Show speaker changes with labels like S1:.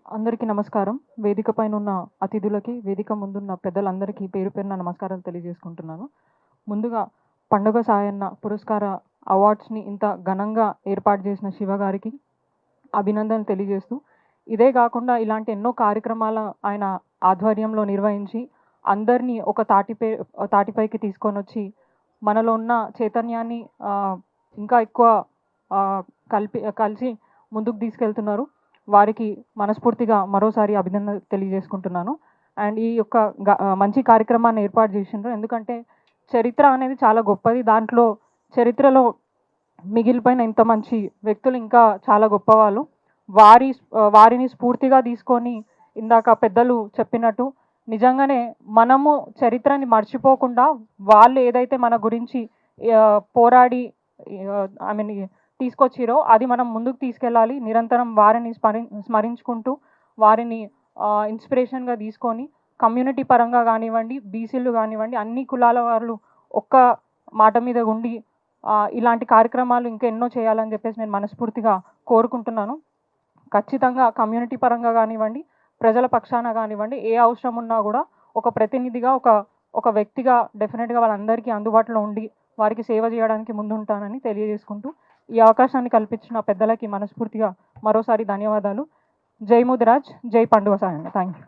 S1: అందరికీ నమస్కారం. వేదిక పైన ఉన్న అతిథులకి, వేదిక ముందున్న పెద్దలందరికీ పేరు పేరున నమస్కారాలు తెలియజేసుకుంటున్నాను. ముందుగా పండుగ సాయన్న పురస్కార అవార్డ్స్‌ని ఇంత ఘనంగా ఏర్పాటు చేసిన శివ గారికి అభినందనలు తెలియజేస్తూ, ఇదే కాకుండా ఇలాంటి ఎన్నో కార్యక్రమాలు ఆయన ఆధ్వర్యంలో నిర్వహించి అందరినీ ఒక తాటిపైకి తీసుకొనొచ్చి మనలో ఉన్న చైతన్యాన్ని ఇంకా ఎక్కువ కలిసి ముందుకు తీసుకెళ్తున్నారు. వారికి మనస్ఫూర్తిగా మరోసారి అభినందనలు తెలియజేసుకుంటున్నాను. అండ్ ఈ యొక్క మంచి కార్యక్రమాన్ని ఏర్పాటు చేసిండ్రు. ఎందుకంటే చరిత్ర అనేది చాలా గొప్పది. దాంట్లో చరిత్రలో మిగిలిపోయిన ఇంత మంచి వ్యక్తులు ఇంకా చాలా గొప్పవాళ్ళు. వారిని స్ఫూర్తిగా తీసుకొని ఇందాక పెద్దలు చెప్పినట్టు నిజంగానే మనము చరిత్రని మర్చిపోకుండా వాళ్ళు ఏదైతే మన గురించి పోరాడి తీసుకొచ్చిరో అది మనం ముందుకు తీసుకెళ్ళాలి. నిరంతరం వారిని స్మరించుకుంటూ వారిని ఇన్స్పిరేషన్గా తీసుకొని కమ్యూనిటీ పరంగా కానివ్వండి, బీసీలు కానివ్వండి, అన్ని కులాల వాళ్ళు ఒక్క మాట మీద ఉండి ఇలాంటి కార్యక్రమాలు ఇంకా ఎన్నో చేయాలని చెప్పేసి నేను మనస్ఫూర్తిగా కోరుకుంటున్నాను. ఖచ్చితంగా కమ్యూనిటీ పరంగా కానివ్వండి, ప్రజల పక్షాన కానివ్వండి, ఏ అవసరం ఉన్నా కూడా ఒక ప్రతినిధిగా ఒక వ్యక్తిగా డెఫినెట్గా వాళ్ళందరికీ అందుబాటులో ఉండి వారికి సేవ చేయడానికి ముందుంటానని తెలియజేసుకుంటూ ఈ అవకాశాన్ని కల్పించిన పెద్దలకి మనస్ఫూర్తిగా మరోసారి ధన్యవాదాలు. జై ముదిరాజ్, జై పండుగ సాయన్న. Thank you.